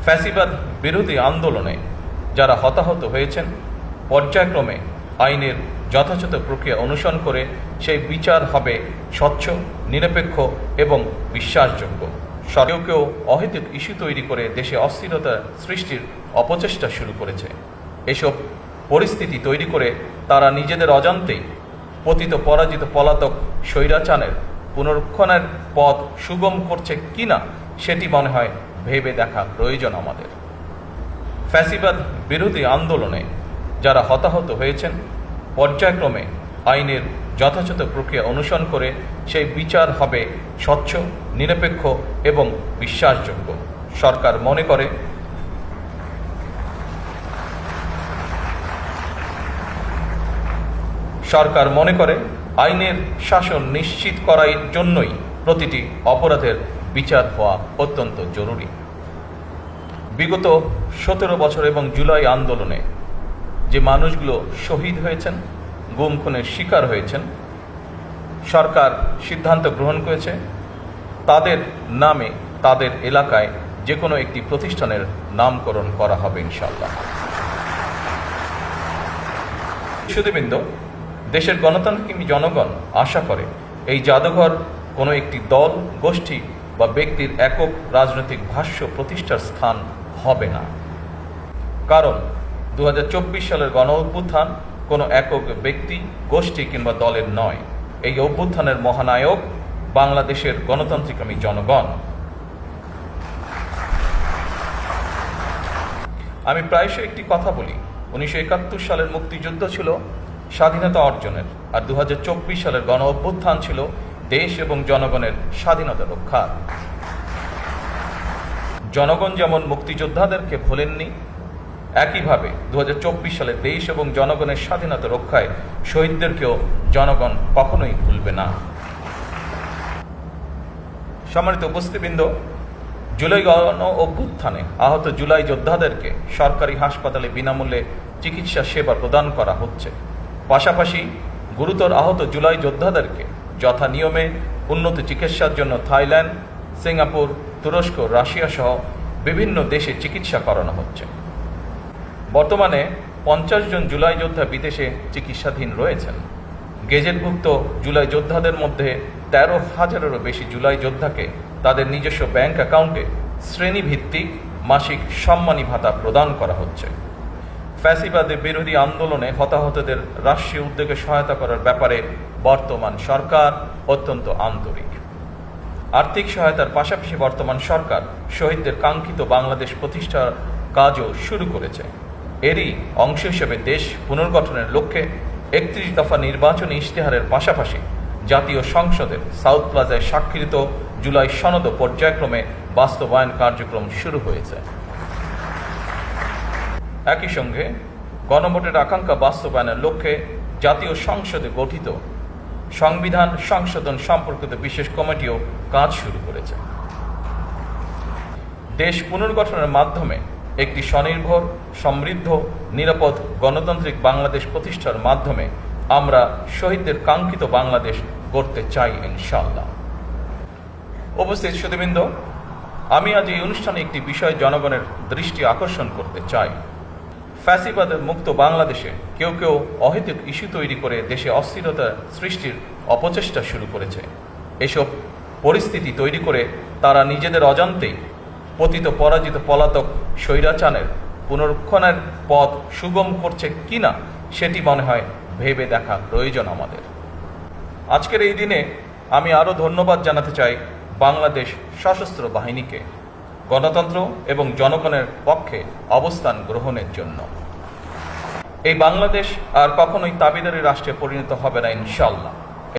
ফ্যাসিবাদ বিরোধী আন্দোলনে যারা হতাহত হয়েছেন পর্যায়ক্রমে আইনের যথাযথ প্রক্রিয়া অনুসরণ করে সেই বিচার হবে স্বচ্ছ, নিরপেক্ষ এবং বিশ্বাসযোগ্য। কেউ অহেতুক ইস্যু তৈরি করে দেশে অস্থিরতা সৃষ্টির অপচেষ্টা শুরু করেছে। এসব পরিস্থিতি তৈরি করে তারা নিজেদের অজান্তেই পতিত পরাজিত পলাতক স্বৈরাচারের পুনরুত্থানের পথ সুগম করছে কিনা সেটি মনে হয় ভেবে দেখা প্রয়োজন আমাদের। ফ্যাসিবাদ বিরোধী আন্দোলনে যারা হতাহত হয়েছেন পর্যায়ক্রমে আইনের যথাযথ প্রক্রিয়া অনুসরণ করে সেই বিচার হবে স্বচ্ছ, নিরপেক্ষ এবং বিশ্বাসযোগ্য। সরকার মনে করে আইনের শাসন নিশ্চিত করার জন্যই প্রতিটি অপরাধের বিচার হওয়া অত্যন্ত জরুরি। বিগত 17 বছর এবং জুলাই আন্দোলনে যে মানুষগুলো শহীদ হয়েছেন, গুম খুনের শিকার হয়েছেন, সরকার সিদ্ধান্ত গ্রহণ করেছে তাদের নামে তাদের এলাকায় যে কোনো একটি প্রতিষ্ঠানের নামকরণ করা হবে ইনশাআল্লাহ। সুধীবৃন্দ, দেশের গণতান্ত্রিক জনগণ আশা করে এই জাদুঘর কোনো একটি দল, গোষ্ঠী বা ব্যক্তির একক রাজনৈতিক ভাষ্য প্রতিষ্ঠার স্থান হবে না। কারণ 2024 সালের গণ অভ্যুত্থান কোনো একক ব্যক্তি, গোষ্ঠী কিংবা দলের নয়। এই অভ্যুত্থানের মহানায়ক বাংলাদেশের গণতান্ত্রিক জনগণ। আমি প্রায়শই একটি কথা বলি, 1971 সালের মুক্তিযুদ্ধ ছিল স্বাধীনতা অর্জনের, আর 2024 সালের গণ অভ্যুত্থান ছিল দেশ এবং জনগণের স্বাধীনতা রক্ষার। জনগণ যেমন মুক্তিযোদ্ধাদেরকে ভোলেননি, একইভাবে 2024 সালে দেশ এবং জনগণের স্বাধীনতা রক্ষায় শহীদদেরকেও জনগণ কখনোই ভুলবে না। সম্মানিত উপস্থিতিবৃন্দ, জুলাই গণ অভ্যুত্থানে আহত জুলাই যোদ্ধাদেরকে সরকারি হাসপাতালে বিনামূল্যে চিকিৎসা সেবা প্রদান করা হচ্ছে। পাশাপাশি গুরুতর আহত জুলাই যোদ্ধাদেরকে যথা নিয়মে উন্নত চিকিৎসার জন্য থাইল্যান্ড, সিঙ্গাপুর, তুরস্ক, রাশিয়া সহ বিভিন্ন দেশে চিকিৎসা করানো হচ্ছে। বর্তমানে 50 জন জুলাই যোদ্ধা বিদেশে চিকিৎসাধীন রয়েছেন। গেজেটভুক্ত জুলাই যোদ্ধাদের মধ্যে 13,000-এরও বেশি জুলাই যোদ্ধাকে তাদের নিজস্ব ব্যাংক অ্যাকাউন্টে শ্রেণীভিত্তিক মাসিক সম্মানী ভাতা প্রদান করা হচ্ছে। ফ্যাসিবাদ বিরোধী আন্দোলনে হতাহতদের রাষ্ট্রীয় উদ্যোগে সহায়তা করার ব্যাপারে বর্তমান সরকার অত্যন্ত আন্তরিক। আর্থিক সহায়তার পাশাপাশি বর্তমান সরকার শহীদদের কাঙ্ক্ষিত বাংলাদেশ প্রতিষ্ঠার কাজও শুরু করেছে। এরই অংশ হিসেবে দেশ পুনর্গঠনের লক্ষ্যে 31 দফা নির্বাচনী ইশতেহারের পাশাপাশি জাতীয় সংসদের সাউথ প্লাজায় স্বাক্ষরিত জুলাই সনদ পর্যায়ক্রমে বাস্তবায়ন কার্যক্রম শুরু হয়েছে। একই সঙ্গে গণভোটের আকাঙ্ক্ষা বাস্তবায়নের লক্ষ্যে জাতীয় সংসদে গঠিত সংবিধান সংশোধন সম্পর্কিত বিশেষ কমিটিও কাজ শুরু করেছে। দেশ পুনর্গঠনের মাধ্যমে একটি স্বনির্ভর, সমৃদ্ধ, নিরাপদ গণতান্ত্রিক বাংলাদেশ প্রতিষ্ঠার মাধ্যমে আমরা শহীদদের কাঙ্ক্ষিত বাংলাদেশ গড়তে চাই ইনশাআল্লাহ। উপস্থিত সুধীবৃন্দ, আমি আজ এই অনুষ্ঠানে একটি বিষয় জনগণের দৃষ্টি আকর্ষণ করতে চাই। ফ্যাসিবাদের মুক্ত বাংলাদেশে কেউ অহেতুক ইস্যু তৈরি করে দেশে অস্থিরতা সৃষ্টির অপচেষ্টা শুরু করেছে। এসব পরিস্থিতি তৈরি করে তারা নিজেদের অজান্তেই পতিত পরাজিত পলাতক স্বৈরাচারের পুনরুত্থানের পথ সুগম করছে কিনা সেটি মনে হয় ভেবে দেখা প্রয়োজন আমাদের। আজকের এই দিনে আমি আরও ধন্যবাদ জানাতে চাই বাংলাদেশ সশস্ত্র বাহিনীকে গণতন্ত্র এবং জনগণের পক্ষে অবস্থান গ্রহণের জন্য। এই বাংলাদেশ আর কখনোই তাবেদারি রাষ্ট্রে পরিণত হবে না ইনশাআল্লাহ।